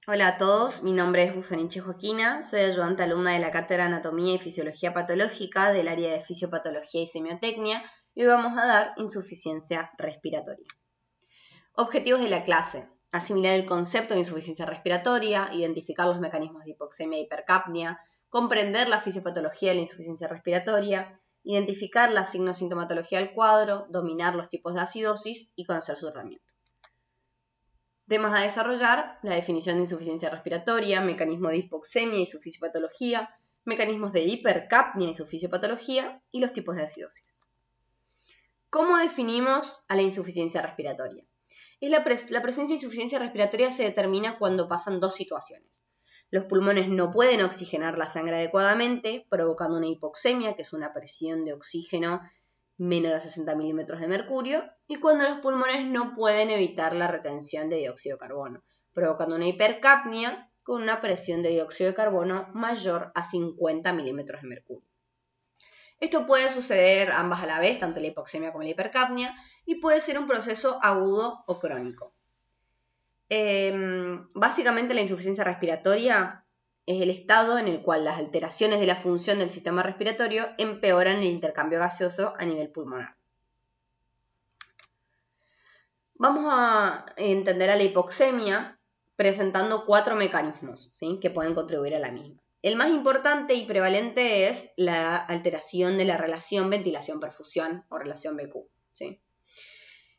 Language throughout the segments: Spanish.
Hola a todos, mi nombre es Busaniche Joaquina, soy ayudante alumna de la Cátedra de Anatomía y Fisiología Patológica del área de Fisiopatología y Semiotecnia y hoy vamos a dar insuficiencia respiratoria. Objetivos de la clase: asimilar el concepto de insuficiencia respiratoria, identificar los mecanismos de hipoxemia e hipercapnia, comprender la fisiopatología de la insuficiencia respiratoria, identificar la signosintomatología del cuadro, dominar los tipos de acidosis y conocer su tratamiento. Temas a desarrollar: la definición de insuficiencia respiratoria, mecanismo de hipoxemia y su fisiopatología, mecanismos de hipercapnia y su fisiopatología y los tipos de acidosis. ¿Cómo definimos a la insuficiencia respiratoria? La presencia de insuficiencia respiratoria se determina cuando pasan dos situaciones. Los pulmones no pueden oxigenar la sangre adecuadamente, provocando una hipoxemia, que es una presión de oxígeno menor a 60 milímetros de mercurio, y cuando los pulmones no pueden evitar la retención de dióxido de carbono, provocando una hipercapnia con una presión de dióxido de carbono mayor a 50 milímetros de mercurio. Esto puede suceder ambas a la vez, tanto la hipoxemia como la hipercapnia, y puede ser un proceso agudo o crónico. Básicamente la insuficiencia respiratoria es el estado en el cual las alteraciones de la función del sistema respiratorio empeoran el intercambio gaseoso a nivel pulmonar. Vamos a entender a la hipoxemia presentando 4 mecanismos, ¿sí?, que pueden contribuir a la misma. El más importante y prevalente es la alteración de la relación ventilación-perfusión o relación BQ, ¿sí?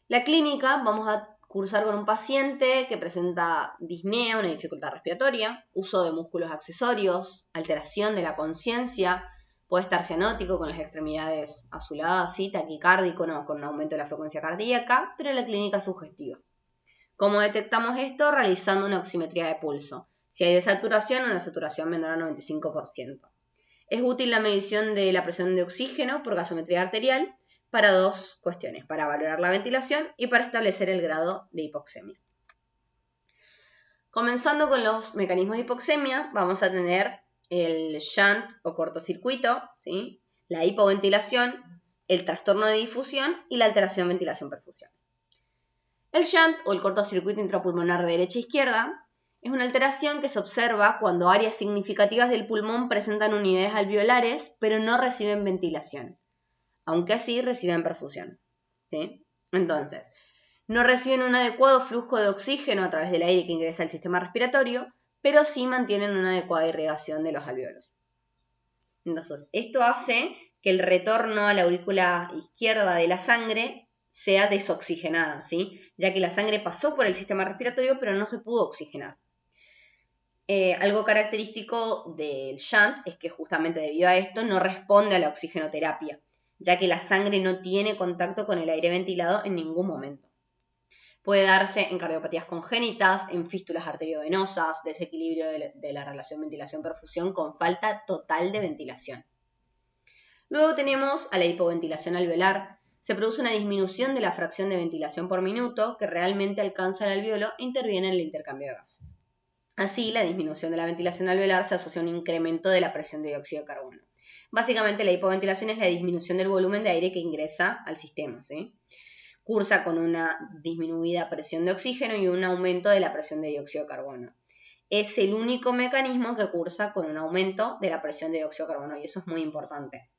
La clínica: vamos a cursar con un paciente que presenta disnea, una dificultad respiratoria, uso de músculos accesorios, alteración de la conciencia, puede estar cianótico con las extremidades azuladas, ¿sí?, taquicárdico, no, con un aumento de la frecuencia cardíaca, pero la clínica es sugestiva. ¿Cómo detectamos esto? Realizando una oximetría de pulso. Si hay desaturación, una saturación menor al 95%. Es útil la medición de la presión de oxígeno por gasometría arterial para dos cuestiones: para valorar la ventilación y para establecer el grado de hipoxemia. Comenzando con los mecanismos de hipoxemia, vamos a tener el shunt o cortocircuito, ¿sí?, la hipoventilación, el trastorno de difusión y la alteración ventilación-perfusión. El shunt o el cortocircuito intrapulmonar de derecha a izquierda es una alteración que se observa cuando áreas significativas del pulmón presentan unidades alveolares pero no reciben ventilación, aunque sí reciben perfusión, ¿sí? Entonces, no reciben un adecuado flujo de oxígeno a través del aire que ingresa al sistema respiratorio, pero sí mantienen una adecuada irrigación de los alvéolos. Entonces, esto hace que el retorno a la aurícula izquierda de la sangre sea desoxigenada, ¿sí?, ya que la sangre pasó por el sistema respiratorio pero no se pudo oxigenar. Algo característico del shunt es que justamente debido a esto no responde a la oxigenoterapia, ya que la sangre no tiene contacto con el aire ventilado en ningún momento. Puede darse en cardiopatías congénitas, en fístulas arteriovenosas, desequilibrio de la relación ventilación-perfusión con falta total de ventilación. Luego tenemos a la hipoventilación alveolar. Se produce una disminución de la fracción de ventilación por minuto que realmente alcanza el alveolo e interviene en el intercambio de gases. Así, la disminución de la ventilación alveolar se asocia a un incremento de la presión de dióxido de carbono. Básicamente, la hipoventilación es la disminución del volumen de aire que ingresa al sistema, ¿sí? Cursa con una disminuida presión de oxígeno y un aumento de la presión de dióxido de carbono. Es el único mecanismo que cursa con un aumento de la presión de dióxido de carbono, y eso es muy importante.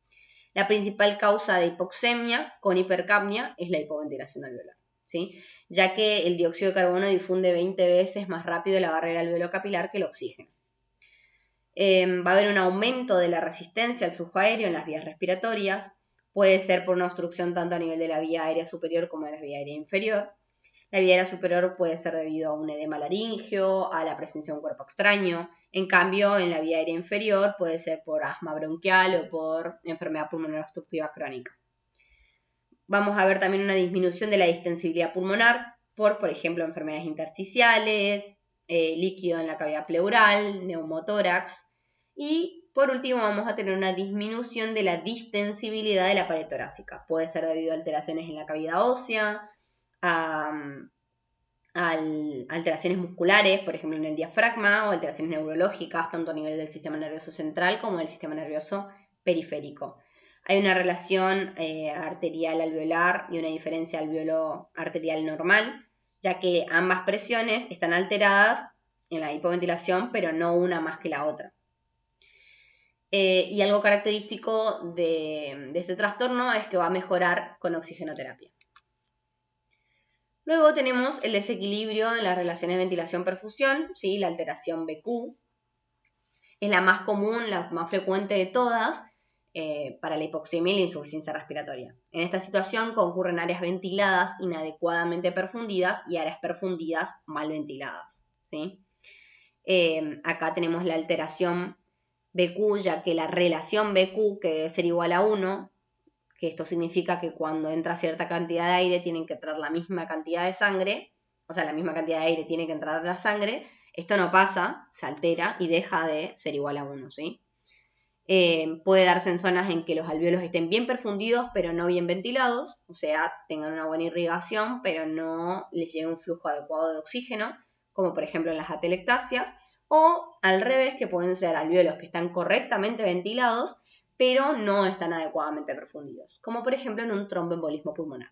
La principal causa de hipoxemia con hipercapnia es la hipoventilación alveolar, ¿sí?, ya que el dióxido de carbono difunde 20 veces más rápido la barrera alveolo-capilar que el oxígeno. Va a haber un aumento de la resistencia al flujo aéreo en las vías respiratorias. Puede ser por una obstrucción tanto a nivel de la vía aérea superior como de la vía aérea inferior. La vía aérea superior puede ser debido a un edema laríngeo, a la presencia de un cuerpo extraño. En cambio, en la vía aérea inferior puede ser por asma bronquial o por enfermedad pulmonar obstructiva crónica. Vamos a ver también una disminución de la distensibilidad pulmonar por ejemplo, enfermedades intersticiales, líquido en la cavidad pleural, neumotórax. Y por último vamos a tener una disminución de la distensibilidad de la pared torácica. Puede ser debido a alteraciones en la cavidad ósea, a alteraciones musculares, por ejemplo en el diafragma, o alteraciones neurológicas, tanto a nivel del sistema nervioso central como del sistema nervioso periférico. Hay una relación arterial alveolar y una diferencia alveolo-arterial normal, ya que ambas presiones están alteradas en la hipoventilación, pero no una más que la otra. Y algo característico de este trastorno es que va a mejorar con oxigenoterapia. Luego tenemos el desequilibrio en las relaciones de ventilación-perfusión, ¿sí? La alteración BQ. Es la más común, la más frecuente de todas para la hipoxemia y la insuficiencia respiratoria. En esta situación concurren áreas ventiladas inadecuadamente perfundidas y áreas perfundidas mal ventiladas, ¿sí? Acá tenemos la alteración BQ, ya que la relación BQ, que debe ser igual a 1, que esto significa que cuando entra cierta cantidad de aire tienen que entrar la misma cantidad de sangre, o sea, la misma cantidad de aire tiene que entrar a la sangre. Esto no pasa, se altera y deja de ser igual a 1, ¿sí? Puede darse en zonas en que los alvéolos estén bien perfundidos pero no bien ventilados, o sea, tengan una buena irrigación pero no les llegue un flujo adecuado de oxígeno, como por ejemplo en las atelectasias, o al revés, que pueden ser alvéolos que están correctamente ventilados pero no están adecuadamente perfundidos, como por ejemplo en un tromboembolismo pulmonar.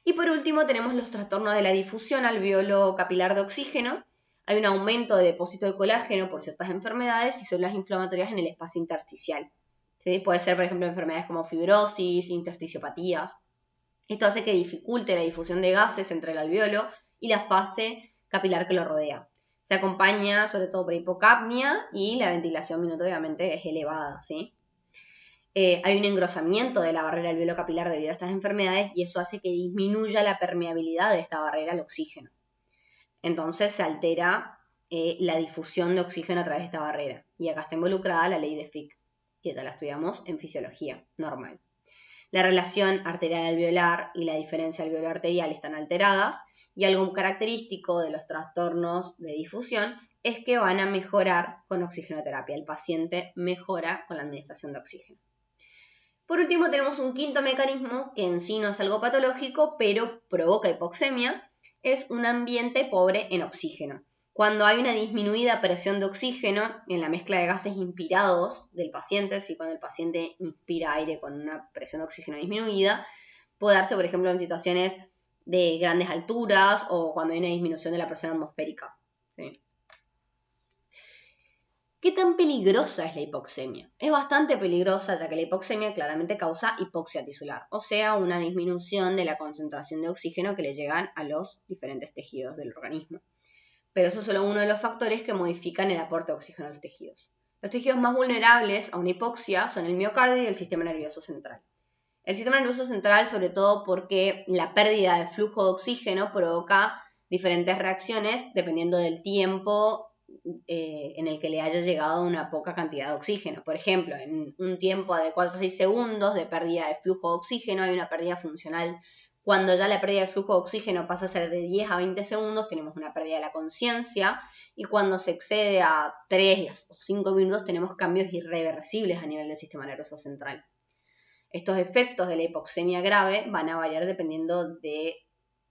Y por último tenemos los trastornos de la difusión alveolo capilar de oxígeno. Hay un aumento de depósito de colágeno por ciertas enfermedades y células inflamatorias en el espacio intersticial. ¿Sí? Puede ser, por ejemplo, enfermedades como fibrosis, intersticiopatías. Esto hace que dificulte la difusión de gases entre el alveolo y la fase capilar que lo rodea. Se acompaña sobre todo por hipocapnia y la ventilación minuto obviamente es elevada, ¿sí? Hay un engrosamiento de la barrera alveolo-capilar debido a estas enfermedades y eso hace que disminuya la permeabilidad de esta barrera al oxígeno. Entonces se altera la difusión de oxígeno a través de esta barrera. Y acá está involucrada la ley de Fick, que ya la estudiamos en fisiología normal. La relación arterial-alveolar y la diferencia alveolo-arterial están alteradas y algo característico de los trastornos de difusión es que van a mejorar con oxigenoterapia. El paciente mejora con la administración de oxígeno. Por último, tenemos un quinto mecanismo que en sí no es algo patológico, pero provoca hipoxemia, es un ambiente pobre en oxígeno. Cuando hay una disminuida presión de oxígeno en la mezcla de gases inspirados del paciente, si cuando el paciente inspira aire con una presión de oxígeno disminuida, puede darse, por ejemplo, en situaciones de grandes alturas o cuando hay una disminución de la presión atmosférica, ¿sí? ¿Qué tan peligrosa es la hipoxemia? Es bastante peligrosa, ya que la hipoxemia claramente causa hipoxia tisular, o sea, una disminución de la concentración de oxígeno que le llegan a los diferentes tejidos del organismo. Pero eso es solo uno de los factores que modifican el aporte de oxígeno a los tejidos. Los tejidos más vulnerables a una hipoxia son el miocardio y el sistema nervioso central. El sistema nervioso central, sobre todo porque la pérdida de flujo de oxígeno provoca diferentes reacciones dependiendo del tiempo en el que le haya llegado una poca cantidad de oxígeno. Por ejemplo, en un tiempo de 4 a 6 segundos de pérdida de flujo de oxígeno hay una pérdida funcional. Cuando ya la pérdida de flujo de oxígeno pasa a ser de 10 a 20 segundos, tenemos una pérdida de la conciencia. Y cuando se excede a 3 o 5 minutos, tenemos cambios irreversibles a nivel del sistema nervioso central. Estos efectos de la hipoxemia grave van a variar dependiendo del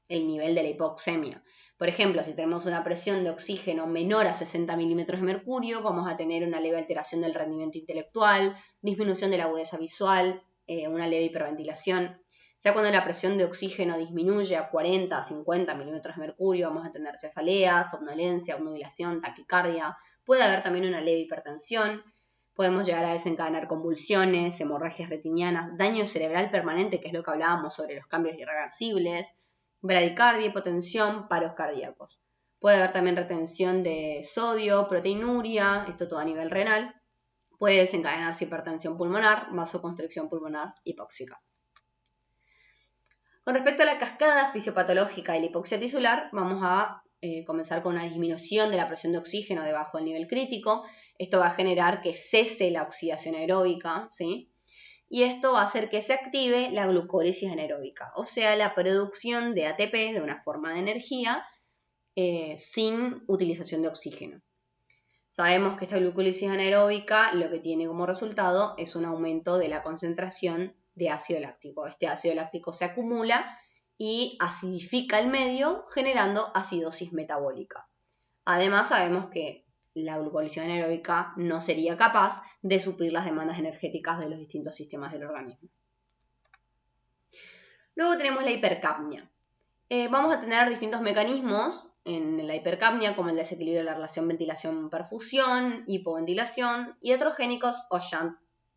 nivel de la hipoxemia. Por ejemplo, si tenemos una presión de oxígeno menor a 60 milímetros de mercurio, vamos a tener una leve alteración del rendimiento intelectual, disminución de la agudeza visual, una leve hiperventilación. Ya cuando la presión de oxígeno disminuye a 40 a 50 milímetros de mercurio, vamos a tener cefaleas, somnolencia, obnubilación, taquicardia. Puede haber también una leve hipertensión. Podemos llegar a desencadenar convulsiones, hemorragias retinianas, daño cerebral permanente, que es lo que hablábamos sobre los cambios irreversibles, bradicardia, hipotensión, paros cardíacos. Puede haber también retención de sodio, proteinuria, esto todo a nivel renal. Puede desencadenarse hipertensión pulmonar, vasoconstricción pulmonar hipóxica. Con respecto a la cascada fisiopatológica y la hipoxia tisular, vamos a comenzar con una disminución de la presión de oxígeno debajo del nivel crítico. Esto va a generar que cese la oxidación aeróbica, ¿sí? Y esto va a hacer que se active la glucólisis anaeróbica, o sea, la producción de ATP de una forma de energía sin utilización de oxígeno. Sabemos que esta glucólisis anaeróbica lo que tiene como resultado es un aumento de la concentración de ácido láctico. Este ácido láctico se acumula y acidifica el medio, generando acidosis metabólica. Además, sabemos que la glucólisis anaeróbica no sería capaz de suplir las demandas energéticas de los distintos sistemas del organismo. Luego tenemos la hipercapnia. Vamos a tener distintos mecanismos en la hipercapnia, como el desequilibrio de la relación ventilación-perfusión, hipoventilación, y heterogénicos o shunt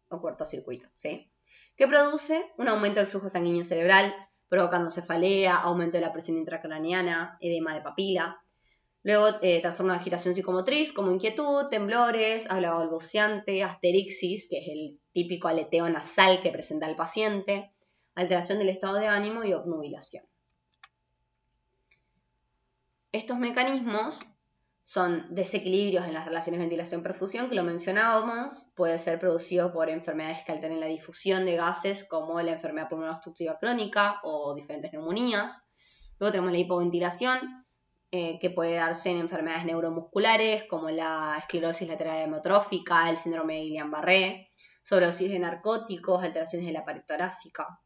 o cortocircuito, ¿sí? Que produce un aumento del flujo sanguíneo cerebral, provocando cefalea, aumento de la presión intracraniana, edema de papila. Luego, trastorno de agitación psicomotriz, como inquietud, temblores, habla balbuceante, asterixis, que es el típico aleteo nasal que presenta el paciente, alteración del estado de ánimo y obnubilación. Estos mecanismos son desequilibrios en las relaciones ventilación-perfusión, que lo mencionábamos, puede ser producido por enfermedades que alteren la difusión de gases, como la enfermedad pulmonar obstructiva crónica o diferentes neumonías. Luego tenemos la hipoventilación, que puede darse en enfermedades neuromusculares, como la esclerosis lateral amiotrófica, el síndrome de Guillain-Barré, sobredosis de narcóticos, alteraciones de la pared torácica.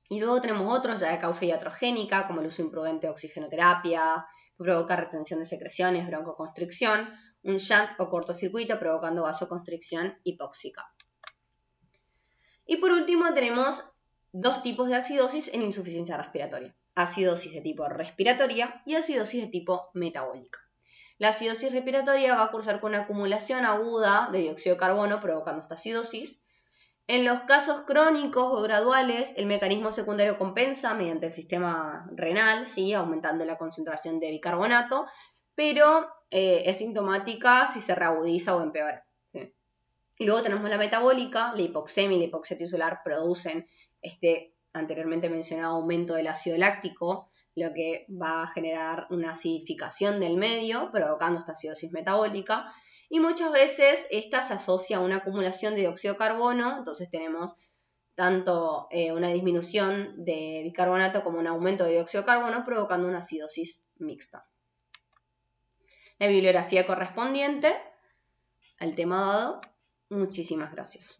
Y luego tenemos otros ya de causa iatrogénica, como el uso imprudente de oxigenoterapia, que provoca retención de secreciones, broncoconstricción, un shunt o cortocircuito provocando vasoconstricción hipóxica. Y por último tenemos dos tipos de acidosis en insuficiencia respiratoria: acidosis de tipo respiratoria y acidosis de tipo metabólica. La acidosis respiratoria va a cursar con una acumulación aguda de dióxido de carbono provocando esta acidosis. En los casos crónicos o graduales, el mecanismo secundario compensa mediante el sistema renal, ¿sí? Aumentando la concentración de bicarbonato, pero es sintomática si se reagudiza o empeora, ¿sí? Y luego tenemos la metabólica, la hipoxemia y la hipoxia tisular producen este anteriormente mencionado aumento del ácido láctico, lo que va a generar una acidificación del medio, provocando esta acidosis metabólica. Y muchas veces esta se asocia a una acumulación de dióxido de carbono, entonces tenemos tanto una disminución de bicarbonato como un aumento de dióxido de carbono, provocando una acidosis mixta. La bibliografía correspondiente al tema dado. Muchísimas gracias.